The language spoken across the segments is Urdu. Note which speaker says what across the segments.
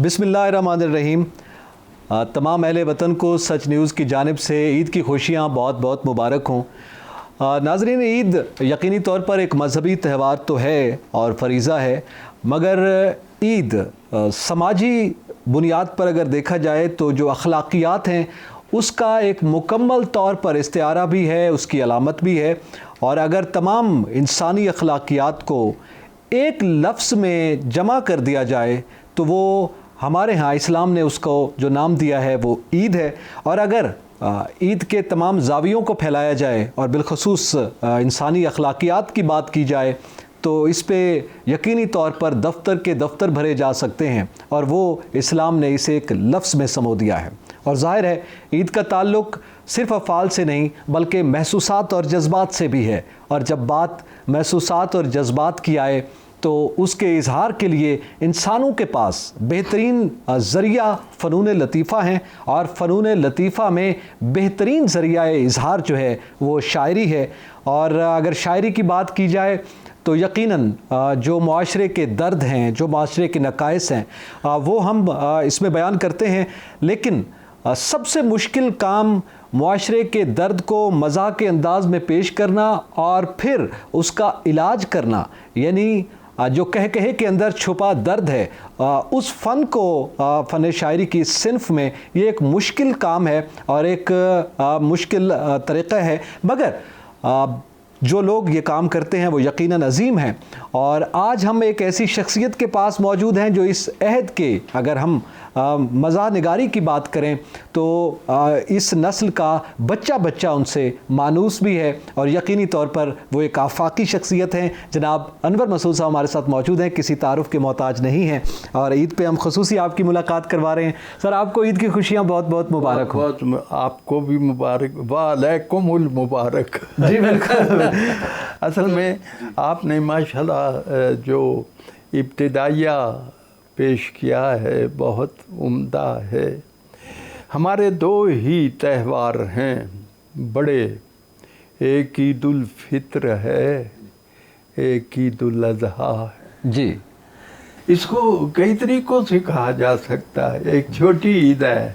Speaker 1: بسم اللہ الرحمن الرحیم۔ تمام اہل وطن کو سچ نیوز کی جانب سے عید کی خوشیاں بہت بہت مبارک ہوں۔ ناظرین، عید یقینی طور پر ایک مذہبی تہوار تو ہے اور فریضہ ہے، مگر عید سماجی بنیاد پر اگر دیکھا جائے تو جو اخلاقیات ہیں اس کا ایک مکمل طور پر استعارہ بھی ہے، اس کی علامت بھی ہے۔ اور اگر تمام انسانی اخلاقیات کو ایک لفظ میں جمع کر دیا جائے تو وہ ہمارے ہاں اسلام نے اس کو جو نام دیا ہے وہ عید ہے۔ اور اگر عید کے تمام زاویوں کو پھیلایا جائے اور بالخصوص انسانی اخلاقیات کی بات کی جائے تو اس پہ یقینی طور پر دفتر کے دفتر بھرے جا سکتے ہیں، اور وہ اسلام نے اسے ایک لفظ میں سمو دیا ہے۔ اور ظاہر ہے عید کا تعلق صرف افعال سے نہیں بلکہ محسوسات اور جذبات سے بھی ہے، اور جب بات محسوسات اور جذبات کی آئے تو اس کے اظہار کے لیے انسانوں کے پاس بہترین ذریعہ فنون لطیفہ ہیں، اور فنون لطیفہ میں بہترین ذریعہ اظہار جو ہے وہ شاعری ہے۔ اور اگر شاعری کی بات کی جائے تو یقیناً جو معاشرے کے درد ہیں، جو معاشرے کے نقائص ہیں وہ ہم اس میں بیان کرتے ہیں، لیکن سب سے مشکل کام معاشرے کے درد کو مزاح کے انداز میں پیش کرنا اور پھر اس کا علاج کرنا، یعنی جو کہے کے اندر چھپا درد ہے، اس فن کو فن شاعری کی صنف میں یہ ایک مشکل کام ہے اور ایک مشکل طریقہ ہے، مگر جو لوگ یہ کام کرتے ہیں وہ یقیناً عظیم ہیں۔ اور آج ہم ایک ایسی شخصیت کے پاس موجود ہیں جو اس عہد کے، اگر ہم مزاح نگاری کی بات کریں تو اس نسل کا بچہ ان سے مانوس بھی ہے، اور یقینی طور پر وہ ایک آفاقی شخصیت ہیں۔ جناب انور مسعود صاحب ہمارے ساتھ موجود ہیں، کسی تعارف کے محتاج نہیں ہیں، اور عید پہ ہم خصوصی آپ کی ملاقات کروا رہے ہیں۔ سر، آپ کو عید کی خوشیاں بہت بہت مبارک ہوں۔
Speaker 2: بہت آپ کو بھی مبارک، وعلیکم المبارک۔
Speaker 1: جی بالکل۔
Speaker 2: اصل میں آپ نے ماشاءاللہ جو ابتدائیہ پیش کیا ہے بہت عمدہ ہے۔ ہمارے دو ہی تہوار ہیں بڑے، ایک عید الفطر ہے، ایک عید الاضحیٰ ہے۔
Speaker 1: جی،
Speaker 2: اس کو کئی طریقوں سے کہا جا سکتا ہے، ایک چھوٹی عید ہے،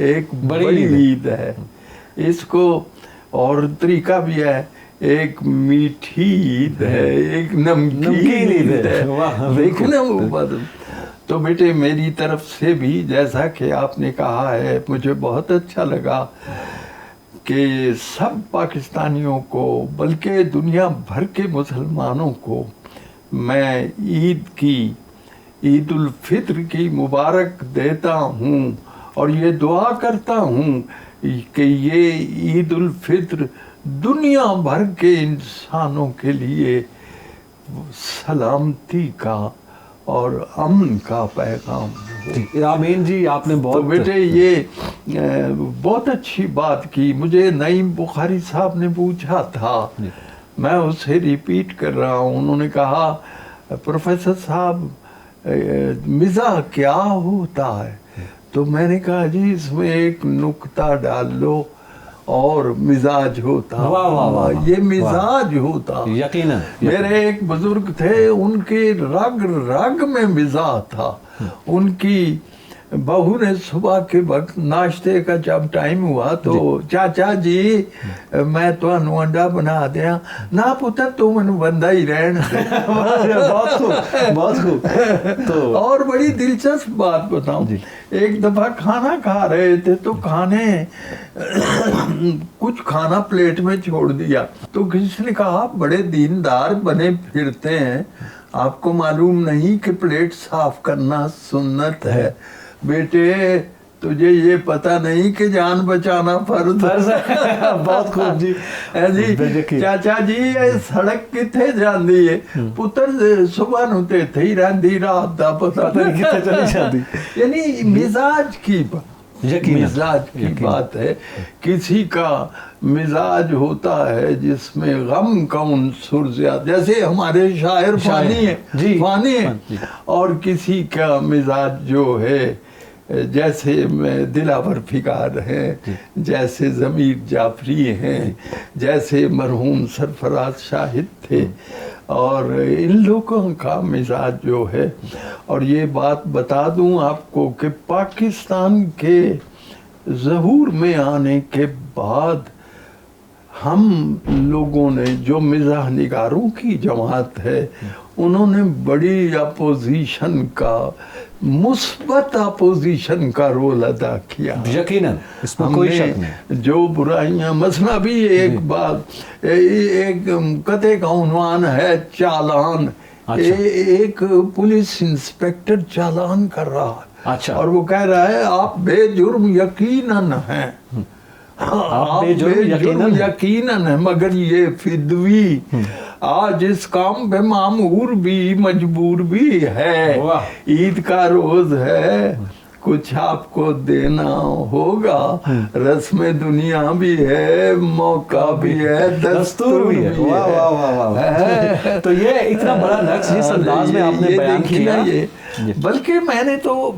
Speaker 2: ایک بڑی عید ہے۔ اس کو اور طریقہ بھی ہے، ایک میٹھی عید ہے، ایک نمکین عید ہے۔ دیکھنا وہ تو بیٹے میری طرف سے بھی جیسا کہ آپ نے کہا ہے، مجھے بہت اچھا لگا کہ سب پاکستانیوں کو بلکہ دنیا بھر کے مسلمانوں کو میں عید الفطر کی مبارک دیتا ہوں، اور یہ دعا کرتا ہوں کہ یہ عید الفطر دنیا بھر کے انسانوں کے لیے سلامتی کا اور امن کا پیغام ہو۔
Speaker 1: آمین جی۔ آپ نے
Speaker 2: تو بیٹے یہ بہت اچھی بات کی۔ مجھے نعیم بخاری صاحب نے پوچھا تھا، میں اسے ریپیٹ کر رہا ہوں۔ انہوں نے کہا، پروفیسر صاحب مزاح کیا ہوتا ہے؟ تو میں نے کہا جی اس میں ایک نکتہ ڈال لو اور مزاج ہوتا۔ یہ مزاج ہوتا۔
Speaker 1: یقیناً
Speaker 2: میرے ایک بزرگ تھے، ان کے رگ رگ میں مزاح تھا۔ ان کی بہو نے صبح کے وقت ناشتے کا جب ٹائم ہوا تو چاچا جی میں تو انڈا بنا دیا نہ، پتر تو من بندہ ہی رہن۔
Speaker 1: بہت خوب، بہت خوب۔
Speaker 2: اور بڑی دلچسپ بات بتاؤں، ایک دفعہ کھانا کھا رہے تھے تو کچھ کھانا پلیٹ میں چھوڑ دیا، تو کسی نے کہا بڑے دیندار بنے پھرتے ہیں، آپ کو معلوم نہیں کہ پلیٹ صاف کرنا سنت ہے؟ بیٹے تجھے یہ پتہ نہیں کہ جان بچانا فرض ہے۔
Speaker 1: بہت خوب جی۔
Speaker 2: چاچا جی یہ سڑک کتنے جاندی ہے؟ پتر صبح نو تے تھی رہندی، رات دا پتہ نہیں کتنے چلی جاندی۔ یعنی مزاج کی بات ہے۔ کسی کا مزاج ہوتا ہے جس میں غم کا عنصر زیادہ، جیسے ہمارے شاعر فانی ہیں، اور کسی کا مزاج جو ہے جیسے دلاور فگار ہیں، جیسے ضمیر جعفری ہیں، جیسے مرحوم سرفراز شاہد تھے، اور ان لوگوں کا مزاج جو ہے، اور یہ بات بتا دوں آپ کو کہ پاکستان کے ظہور میں آنے کے بعد ہم لوگوں نے، جو مزاح نگاروں کی جماعت ہے، انہوں نے بڑی اپوزیشن کا، مثبت اپوزیشن کا رول ادا کیا.
Speaker 1: یقیناً اس میں
Speaker 2: ہم
Speaker 1: کوئی
Speaker 2: نے
Speaker 1: شک نہیں.
Speaker 2: جو برائیاں، مثلا بھی ایک بات، ایک قطعے کا عنوان ہے چالان. ایک پولیس انسپیکٹر چالان کر رہا ہے اور وہ کہہ رہا ہے آپ بے جرم یقیناً ہیں، آپ بے جرم یقیناً ہیں، مگر یہ فدوی آج اس کام پہ معمور بھی، مجبور بھی ہے. عید کا روز ہے، کچھ آپ کو دینا ہوگا، رسم دنیا بھی ہے، موقع بھی ہے، دستور بھی ہے.
Speaker 1: واہ واہ واہ واہ. تو یہ اتنا بڑا نقص جس انداز میں آپ نے بیان کیا.
Speaker 2: بلکہ میں نے تو،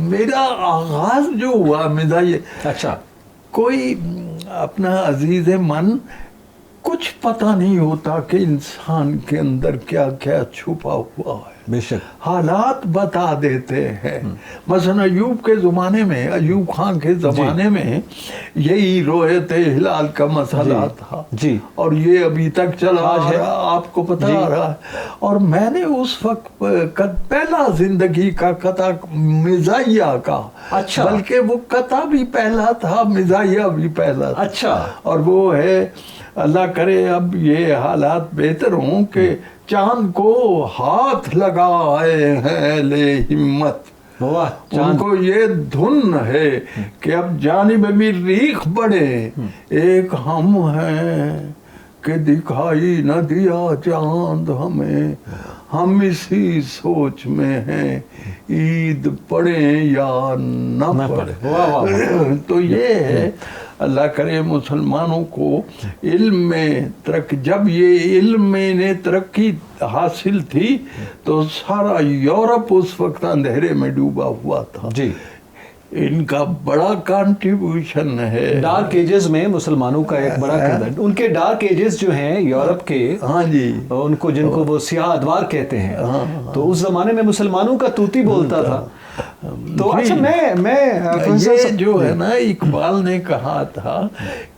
Speaker 2: میرا آغاز جو ہوا مزاح،
Speaker 1: اچھا،
Speaker 2: کوئی اپنا عزیز من، کچھ پتہ نہیں ہوتا کہ انسان کے اندر کیا کیا چھپا ہوا ہے.
Speaker 1: بے شک
Speaker 2: حالات بتا دیتے ہیں. مثلا ایوب کے زمانے میں، ایوب خان کے زمانے میں یہی رویت ہلال کا مسئلہ تھا، اور یہ ابھی تک چلا آ رہا، آپ کو پتہ آ رہا ہے. اور میں نے اس وقت پہلا زندگی کا قطع مزاحیہ کا، بلکہ وہ قطع بھی پہلا تھا، مزاحیہ بھی پہلا تھا.
Speaker 1: اچھا.
Speaker 2: اور وہ ہے، اللہ کرے اب یہ حالات بہتر ہوں کہ چاند کو ہاتھ لگائے ہیں لے ہمت. ان کو یہ دھن ہے کہ اب جانب بھی ریخ بڑھے، ایک ہم ہیں کہ دکھائی نہ دیا چاند ہمیں، ہم اسی سوچ میں ہیں عید پڑھیں یا نہ پڑھیں. تو یہ ہے، اللہ کرے مسلمانوں کو علم میں جب یہ علم میں انہیں ترقی حاصل تھی تو سارا یورپ اس وقت اندھیرے میں ڈوبا ہوا تھا.
Speaker 1: جی،
Speaker 2: ان کا بڑا کنٹریبیوشن ہے.
Speaker 1: ڈارک ایجز میں مسلمانوں کا ایک بڑا کردار. ان کے ڈارک ایجز جو ہیں یورپ کے،
Speaker 2: ہاں جی،
Speaker 1: ان کو جن کو وہ سیاہ ادوار کہتے ہیں، تو اس زمانے میں مسلمانوں کا طوطی بولتا تھا. تو اچھا، میں
Speaker 2: یہ جو ہے نا، اقبال نے کہا تھا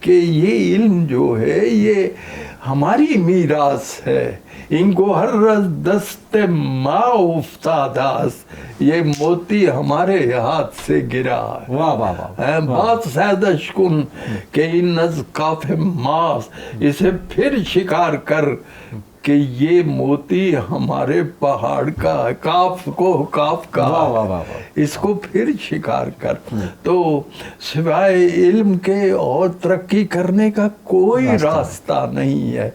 Speaker 2: کہ یہ علم جو ہے یہ ہماری میراث ہے، ان کو ہر رز دست ما افتاداست، یہ موتی ہمارے ہاتھ سے گرا ہے.
Speaker 1: واہ واہ واہ.
Speaker 2: بات سیدش کن کہ ان از کاف ماس، اسے پھر شکار کر کہ یہ موتی ہمارے پہاڑ کا، کاف کو کاف کا، اس کو پھر شکار کر. تو سوائے علم کے اور ترقی کرنے کا کوئی راستہ نہیں ہے،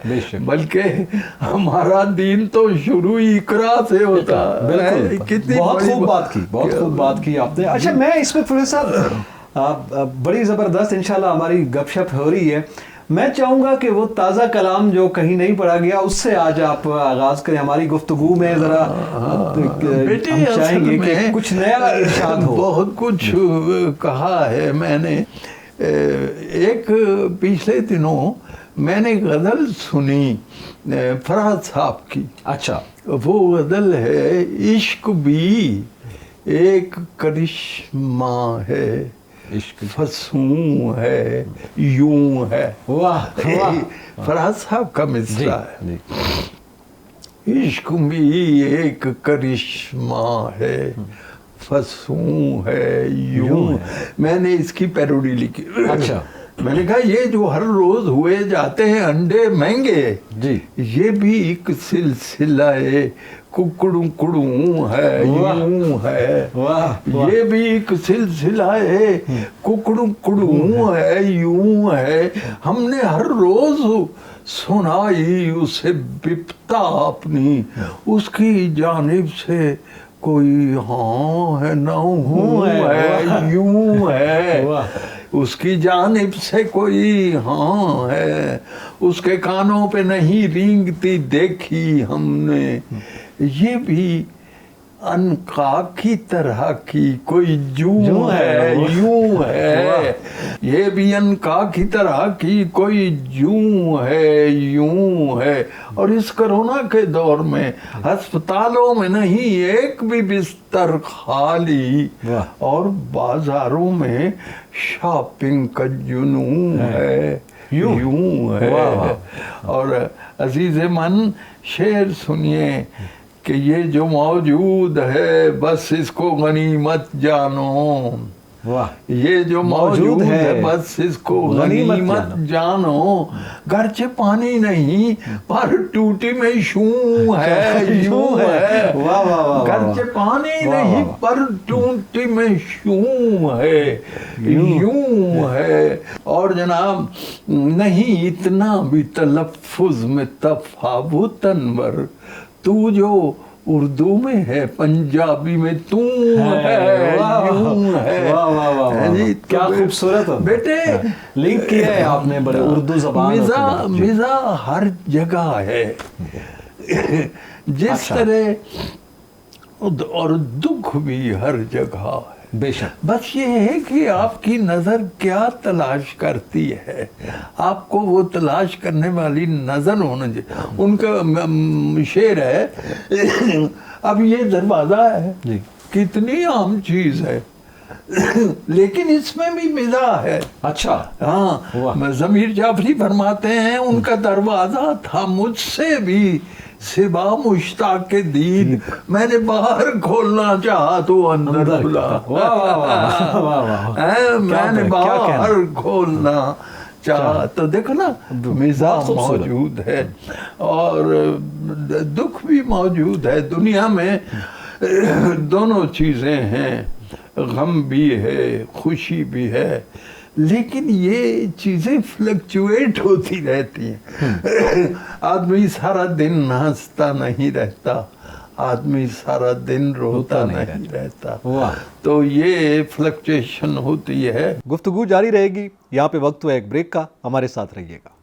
Speaker 2: بلکہ ہمارا دین تو شروع اقرا سے ہوتا ہے.
Speaker 1: کتنی بہت خوب بات کی، بہت خوب بات کی آپ نے. اچھا، میں اس میں تھوڑا سا بڑی زبردست انشاءاللہ ہماری گپ شپ ہو رہی ہے. میں چاہوں گا کہ وہ تازہ کلام جو کہیں نہیں پڑھا گیا اس سے آج آپ آغاز کریں ہماری گفتگو میں. ذرا ہم چاہیں گے کہ کچھ نیا ارشاد ہو.
Speaker 2: بہت کچھ کہا ہے میں نے. ایک پچھلے دنوں میں نے غزل سنی فرحت صاحب کی.
Speaker 1: اچھا.
Speaker 2: وہ غزل ہے عشق بھی ایک کرشمہ ہے، فسوں ہے یوں ہے. فرحت صاحب کا مصرع ہے. عشق بھی ایک کرشمہ ہے، فسوں ہے یوں. میں نے اس کی پیروڈی لکھی.
Speaker 1: اچھا.
Speaker 2: میں نے کہا یہ جو ہر روز ہوئے جاتے ہیں انڈے مہنگے، یہ بھی ایک سلسلہ ہے، ککڑوں کڑوں ہے یوں ہے. یہ بھی ایک سلسلہ ہے، ککڑوں کڑوں ہے یوں ہے. ہم نے ہر روز سنائی اسے بپتا اپنی، اس کی جانب سے کوئی ہاں ہے نہ ہوں ہے یوں ہے. اس کی جانب سے کوئی ہاں ہے، اس کے کانوں پہ نہیں رینگتی دیکھی ہم نے. یہ بھی عنقا کی طرح کی کوئی جو ہے یوں ہے. یہ بھی عنقا کی طرح کی کوئی یوں ہے اور اس کرونا کے دور میں ہسپتالوں میں نہیں ایک بھی بستر خالی اور بازاروں میں شاپنگ کا جنون ہے یوں ہے اور عزیز من شعر سنیے کہ یہ جو موجود ہے بس اس کو غنیمت جانو یہ جو موجود ہے بس اس کو غنیمت جانو گرچہ پانی نہیں پر ٹوٹی میں شوں ہے یوں ہے گرچہ پانی نہیں پر ٹوٹی میں شوں ہے یوں ہے اور جناب نہیں اتنا بھی تلفظ میں تفاوت انور تو جو اردو میں ہے پنجابی میں توں ہے یوں ہے
Speaker 1: کیا خوبصورت
Speaker 2: بیٹے
Speaker 1: لنک کیا ہے آپ نے بڑے اردو زبان
Speaker 2: مزاح ہر جگہ ہے جس طرح اور دکھ بھی ہر جگہ ہے
Speaker 1: بے شک
Speaker 2: بس یہ ہے کہ آپ کی نظر کیا تلاش کرتی ہے آپ کو وہ تلاش کرنے والی نظر ہونا چاہیے ان کا شعر ہے اب یہ دروازہ ہے
Speaker 1: جی
Speaker 2: کتنی عام چیز ہے لیکن اس میں بھی مزاح ہے
Speaker 1: اچھا
Speaker 2: ہاں ضمیر جعفری فرماتے ہیں ان کا دروازہ تھا مجھ سے بھی سوا مشتاق کے دید میں نے باہر کھولنا چاہا تو اندر کھلا میں نے باہر کھولنا چاہا تو دیکھو نا مزاح موجود ہے اور دکھ بھی موجود ہے دنیا میں دونوں چیزیں ہیں غم بھی ہے خوشی بھی ہے لیکن یہ چیزیں فلکچویٹ ہوتی رہتی ہیں آدمی سارا دن ہنستا نہیں رہتا آدمی سارا دن روتا نہیں رہتا تو یہ فلکچویشن ہوتی ہے
Speaker 1: گفتگو جاری رہے گی یہاں پہ وقت ہوا ایک بریک کا ہمارے ساتھ رہیے گا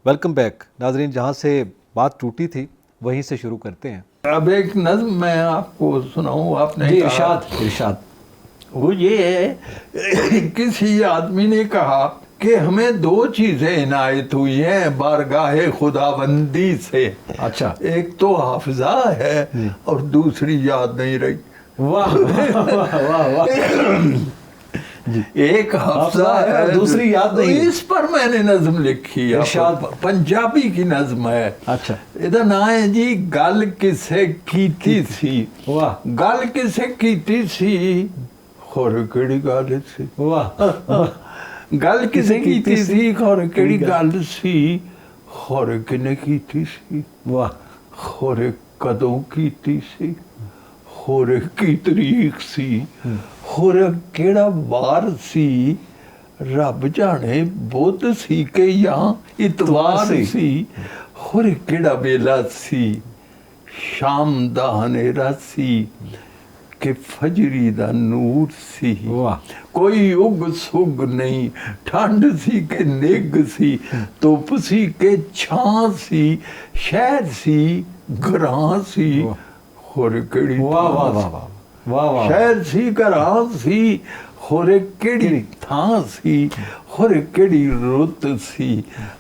Speaker 1: ویلکم بیک ناظرین جہاں سے بات ٹوٹی تھی وہیں سے شروع کرتے ہیں
Speaker 2: اب ایک نظم میں آپ کو سناؤں آپ نے
Speaker 1: ارشاد
Speaker 2: وہ یہ ہے کسی آدمی نے کہا کہ ہمیں دو چیزیں عنایت ہوئی ہیں بارگاہ خداوندی سے
Speaker 1: اچھا
Speaker 2: ایک تو حافظہ ہے اور دوسری یاد نہیں رہی
Speaker 1: واہ
Speaker 2: ایک حافظہ ہے
Speaker 1: دوسری یاد نہیں
Speaker 2: اس پر میں نے نظم لکھی ہے پنجابی کی نظم ہے
Speaker 1: اچھا
Speaker 2: ادھر نہ ہے جی گل کسے کیتی سی گل کسے کیتی سی خور کیڑی گل سی گل کسے کیتی سی خور کیڑی گل سی خور کنے کیتی سی خور کدوں کیتی سی خور کی تاریخ سی خور کیڑا وار سی رب جانے بدھ سی کہ یا اتوار سی خور کیڑا ویلا سی شام دا ہنیرا سی کہ فجری دا نور سی کوئی اگ سگ نہیں ٹھنڈ سی کہ نگ سی دھوپ سی کہ چھاں سی شہر سی گراں سی خور کیڑی شہر سی گراں سی خور کیڑی تھاں سی خور کیڑی رت سی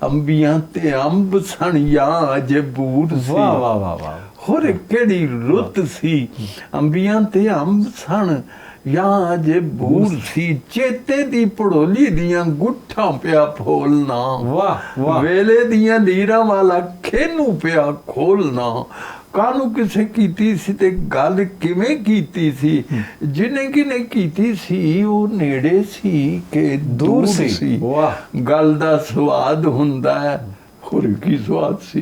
Speaker 2: انبیاں تے امب سن یا اجے بور سی خور کیڑی رت سی انبیاں تے امب سن یا اجے بور سی چیتے دی پڑولی دیاں گٹھاں پیا پھولنا ویلے دیاں لیراں والا کھینو پیا کھولنا کانو کسے کیتی سی تے گل کیویں کیتی سی جنہیں کنے کیتی سی وہ نیڑے سی کہ دور سی گل دا سواد ہوندا ہے خور کی سواد سی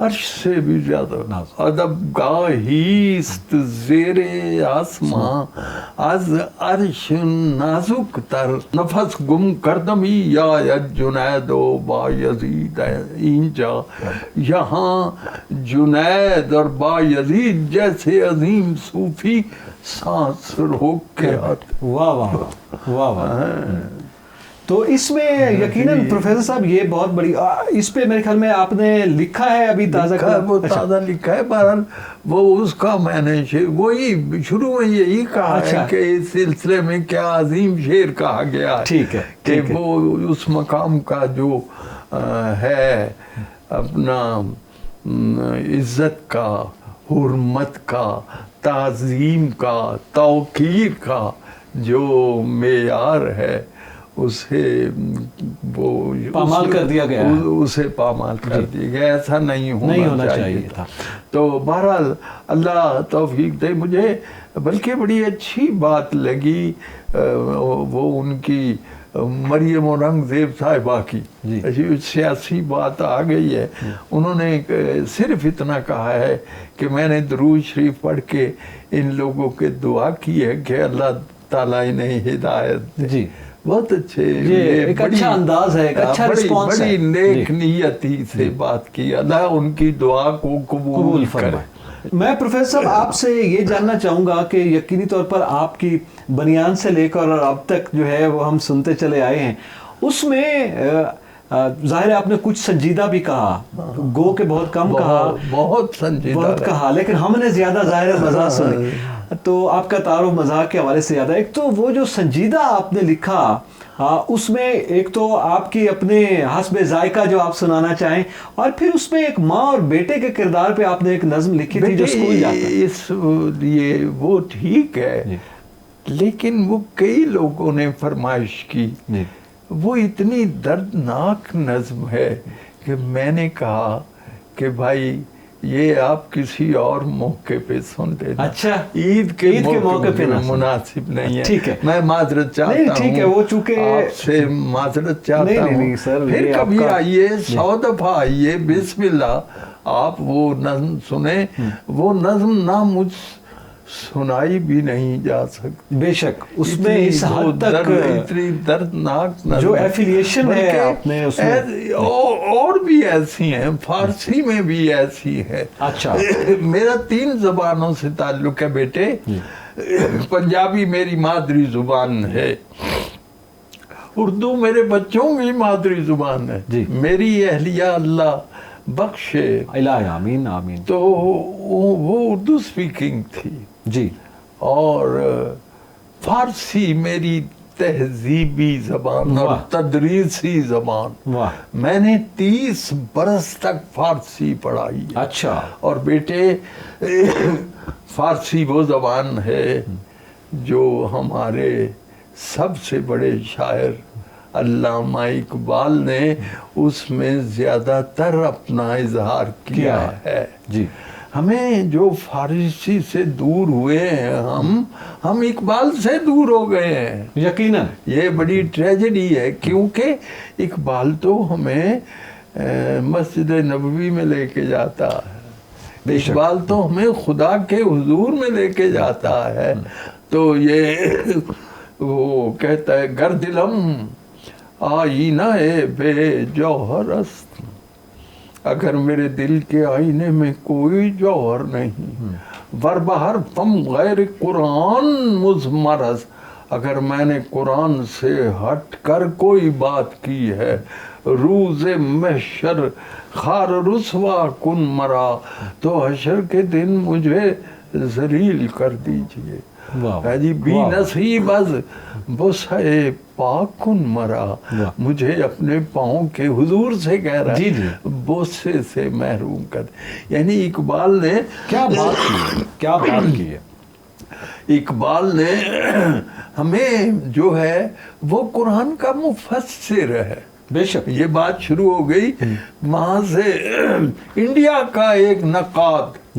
Speaker 2: عرش سے بھی زیادہ ادب گاہیست زیر آسماں از عرش نازک تر نفس گم کردمی یا جنید و بایزید اینجا یہاں جنید اور بایزید جیسے عظیم صوفی سانس روک کے آتے.
Speaker 1: واہ واہ واہ واہ. تو اس میں یقیناً پروفیسر صاحب یہ بہت بڑی اس پہ میرے خیال میں آپ نے لکھا ہے ابھی تازہ
Speaker 2: وہ تازہ لکھا ہے. بہرحال وہ اس کا میں نے وہی شروع میں یہی کہا ہے کہ اس سلسلے میں کیا عظیم شعر کہا گیا ہے.
Speaker 1: ٹھیک ہے
Speaker 2: کہ وہ اس مقام کا جو ہے اپنا عزت کا، حرمت کا، تعظیم کا، توقیر کا جو معیار ہے اسے وہ
Speaker 1: پامال کر دیا گیا،
Speaker 2: اسے پامال کر دیا گیا. ایسا نہیں ہونا چاہیے تھا. تو بہرحال اللہ توفیق دے. مجھے بلکہ بڑی اچھی بات لگی وہ ان کی مریم اورنگزیب صاحبہ کی سیاسی بات آ گئی ہے. انہوں نے صرف اتنا کہا ہے کہ میں نے درود شریف پڑھ کے ان لوگوں کے دعا کی ہے کہ اللہ تعالیٰ انہیں ہدایت دے. بہت اچھے،
Speaker 1: ایک اچھا انداز ہے، ایک اچھا رسپانس ہے.
Speaker 2: بڑی نیک نیتی سے بات کی. اللہ ان کی دعا کو قبول کرے.
Speaker 1: میں پروفیسر صاحب آپ سے یہ جاننا چاہوں گا کہ یقینی طور پر آپ کی بنیان سے لے کر اور اب تک جو ہے وہ ہم سنتے چلے آئے ہیں، اس میں ظاہر ہے آپ نے کچھ سنجیدہ بھی کہا، گو کہ بہت کم کہا،
Speaker 2: بہت سنجیدہ
Speaker 1: بہت کہا، لیکن ہم نے زیادہ ظاہر ہے مزاح سنی. تو آپ کا تعارف مزاح کے حوالے سے زیادہ. ایک تو وہ جو سنجیدہ آپ نے لکھا اس میں ایک تو آپ کی اپنے حسب ذائقہ جو آپ سنانا چاہیں، اور پھر اس میں ایک ماں اور بیٹے کے کردار پہ آپ نے ایک نظم لکھی تھی جو اسکول جاتا ہے.
Speaker 2: اس لیے وہ ٹھیک ہے، لیکن وہ کئی لوگوں نے فرمائش کی. وہ اتنی دردناک نظم ہے کہ میں نے کہا کہ بھائی یہ آپ کسی اور موقع پہ سن لینا.
Speaker 1: اچھا،
Speaker 2: عید کے موقع پہ مناسب نہیں ہے.
Speaker 1: ٹھیک ہے،
Speaker 2: میں معذرت چاہتا ہوں.
Speaker 1: ٹھیک ہے، وہ چونکہ
Speaker 2: آپ سے معذرت چاہتا ہوں. پھر کبھی آئیے، 100 دفعہ آئیے، بسم اللہ آپ وہ نظم سنیں. وہ نظم نہ مجھ سنائی بھی نہیں جا سکتی.
Speaker 1: بے شک اس میں اس حد تک
Speaker 2: اتنی دردناک
Speaker 1: جو ایفیلیشن ہے آپ نے اس میں
Speaker 2: اور بھی ایسی ہیں، فارسی میں بھی ایسی ہے.
Speaker 1: اچھا،
Speaker 2: میرا 3 زبانوں سے تعلق ہے بیٹے. پنجابی میری مادری زبان ہے، اردو میرے بچوں کی مادری زبان ہے. میری اہلیہ اللہ بخشے،
Speaker 1: الہ آمین آمین.
Speaker 2: تو وہ اردو سپیکنگ تھی
Speaker 1: جی،
Speaker 2: اور فارسی میری تہذیبی زبان اور تدریسی زبان. میں نے 30 برس تک فارسی پڑھائی.
Speaker 1: اچھا. اور
Speaker 2: بیٹے فارسی وہ زبان ہے جو ہمارے سب سے بڑے شاعر علامہ اقبال نے اس میں زیادہ تر اپنا اظہار کیا ہے.
Speaker 1: جی،
Speaker 2: ہمیں جو فارسی سے دور ہوئے ہیں، ہم اقبال سے دور ہو گئے ہیں. یقیناً یہ بڑی ٹریجڈی ہے، کیونکہ اقبال تو ہمیں مسجد نبوی میں لے کے جاتا ہے. اقبال تو ہمیں خدا کے حضور میں لے کے جاتا ہے. تو یہ وہ کہتا ہے گر دلم آئینہ بے جوہر است، اگر میرے دل کے آئینے میں کوئی جوہر نہیں. ور بہر تم غیر قرآن مزمرز، اگر میں نے قرآن سے ہٹ کر کوئی بات کی ہے، روز محشر خار رسوا کن مرا، تو حشر کے دن مجھے ذلیل کر دیجئے. جی بی نصیب از بسے پاک کن مرا، مجھے اپنے پاؤں کے حضور سے کہہ رہا ہے بوسے سے محروم کر. یعنی اقبال نے
Speaker 1: کیا بات کی ہے.
Speaker 2: اقبال نے ہمیں جو ہے وہ قرآن کا مفسر ہے.
Speaker 1: بے شک
Speaker 2: یہ بات شروع ہو گئی وہاں سے. انڈیا کا ایک نقاد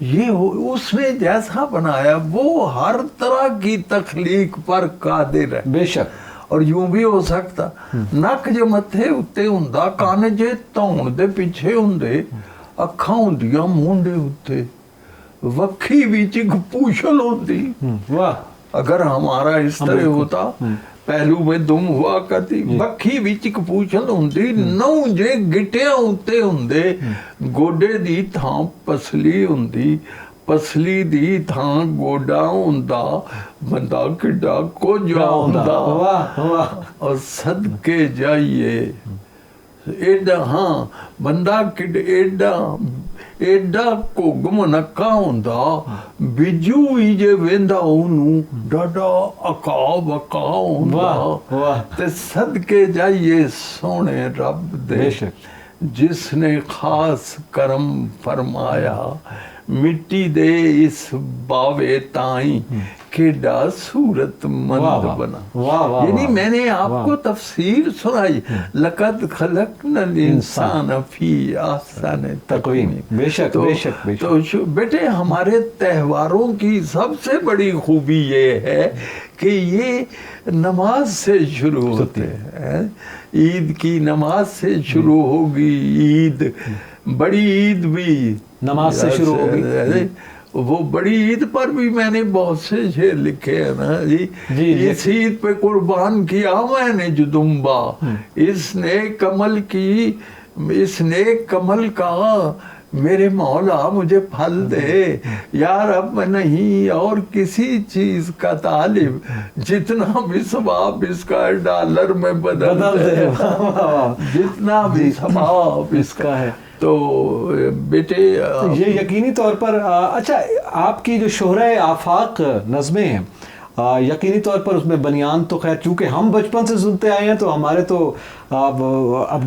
Speaker 2: یہ اس نے جیسا بنایا وہ ہر طرح کی تخلیق پر قادر ہے.
Speaker 1: بے شک.
Speaker 2: اور یوں بھی ہو سکتا نک جو متھے اتے ہوندا کان جے تون دے پیچھے ہوندے اکھاں ہوندیاں مونڈے اتے وکھی وچ ایک پوچھل ہوندی.
Speaker 1: واہ.
Speaker 2: اگر ہمارا اس طرح ہوتا پہلو میں دم ہوا کرتی وکھی وچ ایک پوچھل ہوندی نو جے گٹیاں اتے ہوندے گوڈے دی تھاں پسلی ہوندی پسلی دی تھاں گوڈا ہوندا بندہ کڈا کچھ ہوندا. اور صدقے جائیے ایڈا ہاں بندہ کڈ ایڈا کوگ منکا ہوندا بجو ہی جے ویندا اونوں ڈاڈا اکا بکا ہوندا. تے صدقے جائیے سونے رب دے جس نے خاص کرم فرمایا مٹی دے اس باوے تائیں کیڈا صورت مند بنا. یعنی میں نے آپ کو تفسیر سنائی لقد خلقنا الانسان فی احسن تقویم.
Speaker 1: بے شک بے شک بے شک.
Speaker 2: تو بیٹے ہمارے تہواروں کی سب سے بڑی خوبی یہ ہے کہ یہ نماز سے شروع ہوتے ہیں. عید کی نماز سے شروع ہوگی. عید بڑی عید بھی
Speaker 1: نماز سے شروع ہوگی.
Speaker 2: وہ بڑی عید پر بھی میں نے بہت سے شعر لکھے ہیں نا جی. اس عید پہ قربان کیا میں نے جو دمبا اس نیک عمل کا میرے مولا مجھے پھل دے یا رب. میں نہیں اور کسی چیز کا طالب جتنا بھی ثواب اس کا ڈالر میں بدل دے جتنا بھی ثواب اس کا ہے. تو بیٹے
Speaker 1: یہ یقینی طور پر اچھا آپ کی جو شہرۂ آفاق نظمیں ہیں یقینی طور پر اس میں بنیان تو خیر چونکہ ہم بچپن سے سنتے آئے ہیں تو ہمارے تو اب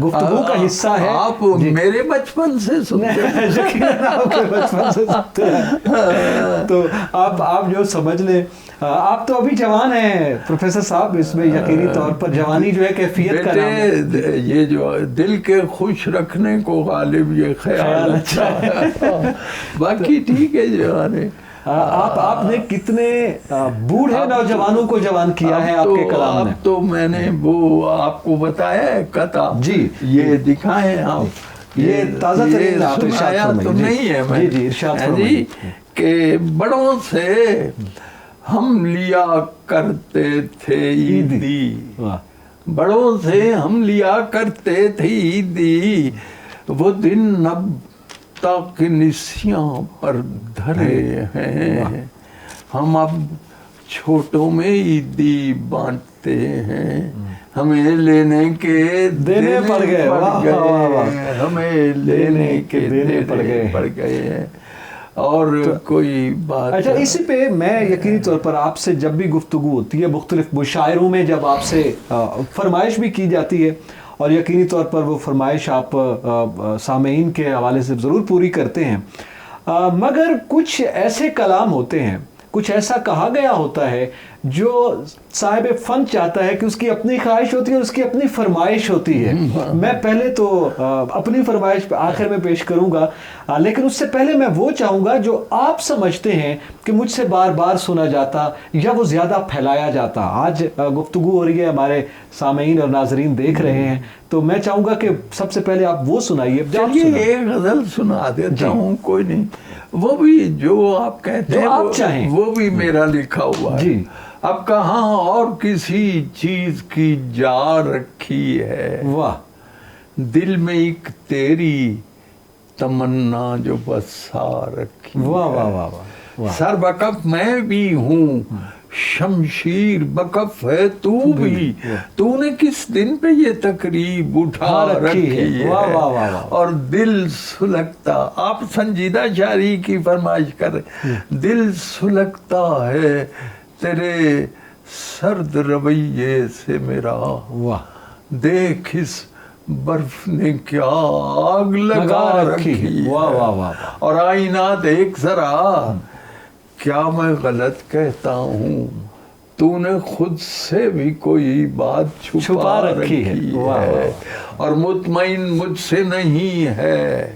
Speaker 1: گفتگو کا حصہ ہے.
Speaker 2: آپ میرے بچپن سے سنتے ہیں
Speaker 1: یقیناً آپ کے بچپن سے سنتے ہیں تو آپ جو سمجھ لیں آپ تو ابھی جوان ہیں پروفیسر صاحب. اس میں یقینی طور پر جوانی جو ہے کیفیت کا نام ہے.
Speaker 2: یہ جو دل کے خوش رکھنے کو غالب یہ خیال اچھا ہے باقی ٹھیک ہے جوانے.
Speaker 1: آپ نے کتنے بوڑھے نوجوانوں کو جوان کیا ہے آپ کے کلام میں.
Speaker 2: تو میں نے وہ آپ کو بتایا ہے قطع
Speaker 1: جی
Speaker 2: یہ دکھائیں آپ
Speaker 1: یہ تازہ ترین آپ
Speaker 2: سنایا تو نہیں ہے میں
Speaker 1: جی ارشاد فرمائیے
Speaker 2: کہ بڑوں سے ہم لیا کرتے تھے عیدی. بڑوں سے ہم لیا کرتے تھے عیدی وہ دن اب تک نسیاں پر دھرے ہیں. ہم اب چھوٹوں میں عیدی بانٹتے ہیں. ہمیں لینے کے دینے پڑ گئے ہمیں لینے کے دینے پڑ گئے ہیں. اور کوئی بات
Speaker 1: اچھا اسی پہ میں یقینی طور پر آپ سے جب بھی گفتگو ہوتی ہے مختلف مشاعروں میں جب آپ سے فرمائش بھی کی جاتی ہے اور یقینی طور پر وہ فرمائش آپ سامعین کے حوالے سے ضرور پوری کرتے ہیں مگر کچھ ایسے کلام ہوتے ہیں کچھ ایسا کہا گیا ہوتا ہے جو صاحب فن چاہتا ہے کہ اس کی اپنی خواہش ہوتی ہے اور اس کی اپنی فرمائش ہوتی ہے. میں پہلے تو اپنی فرمائش آخر میں پیش کروں گا لیکن اس سے پہلے میں وہ چاہوں گا جو آپ سمجھتے ہیں کہ مجھ سے بار بار سنا جاتا یا وہ زیادہ پھیلایا جاتا. آج گفتگو ہو رہی ہے ہمارے سامعین اور ناظرین دیکھ رہے ہیں تو میں چاہوں گا کہ سب سے پہلے آپ وہ سنائیے.
Speaker 2: ایک غزل سنا دیتا ہوں کوئی نہیں وہ بھی جو آپ کہتے ہیں
Speaker 1: آپ چاہیں
Speaker 2: وہ بھی میرا لکھا ہوا ہے. اب کہاں اور کسی چیز کی جا رکھی ہے
Speaker 1: واہ
Speaker 2: دل میں ایک تیری تمنا جو بسا رکھی.
Speaker 1: واہ واہ واہ واہ.
Speaker 2: سر بکف میں بھی ہوں شمشیر بکف ہے تو بھی تو نے کس دن پہ یہ تقریب اٹھا رکھی ہے اور دل سلگتا. آپ سنجیدہ شاعری کی فرمائش کر رہے دل سلگتا ہے تیرے سرد رویے سے میرا دیکھ اس برف نے کیا آگ لگا رکھی اور آئینہ دیکھ ذرا کیا میں غلط کہتا ہوں تو نے خود سے بھی کوئی بات چھپا رکھی ہے اور مطمئن مجھ سے نہیں ہے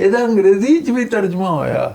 Speaker 2: ਇਹਦਾ ਅੰਗਰੇਜ਼ੀ ਚ ਵੀ ਤਰਜਮਾ ਹੋਇਆ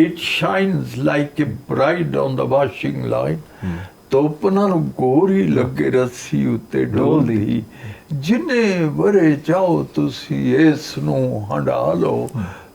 Speaker 2: It shines like a bride on the washing line, ਧੁੱਪ ਨਾਲੋਂ ਗੋਰੀ ਲੱਗੇ ਰੱਸੀ ਉੱਤੇ ਡੋਲਦੀ, ਜਿੰਨੇ ਵਰੇ ਚਾਹੋ ਤੁਸੀਂ ਇਸ ਨੂੰ ਹੰਡਾ ਲਓ,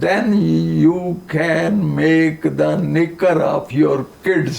Speaker 2: then you can make the knicker of your kids।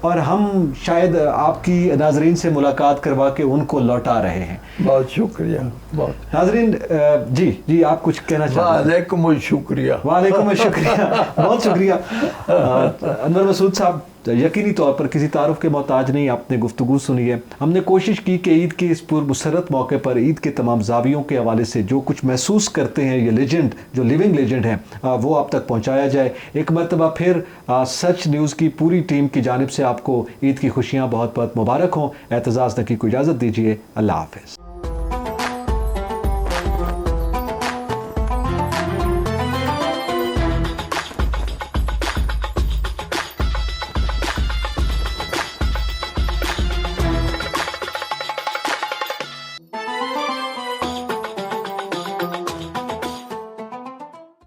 Speaker 1: اور ہم شاید آپ کی ناظرین سے ملاقات کروا کے ان کو لوٹا رہے ہیں.
Speaker 2: بہت شکریہ. بہت
Speaker 1: ناظرین جی آپ کچھ کہنا چاہتے ہیں؟
Speaker 2: وعلیکم الشکریہ.
Speaker 1: وعلیکم الشکریہ. بہت شکریہ انور مسعود صاحب. یقینی طور پر کسی تعارف کے محتاج نہیں, آپ نے گفتگو سنی ہے. ہم نے کوشش کی کہ عید کے اس پرمسرت موقع پر عید کے تمام زاویوں کے حوالے سے جو کچھ محسوس کرتے ہیں یہ لیجنڈ, جو لیونگ لیجنڈ ہیں, وہ آپ تک پہنچایا جائے. ایک مرتبہ پھر سچ نیوز کی پوری ٹیم کی جانب سے آپ کو عید کی خوشیاں بہت بہت مبارک ہوں. اعتزاز نقی کو اجازت دیجیے. اللہ حافظ.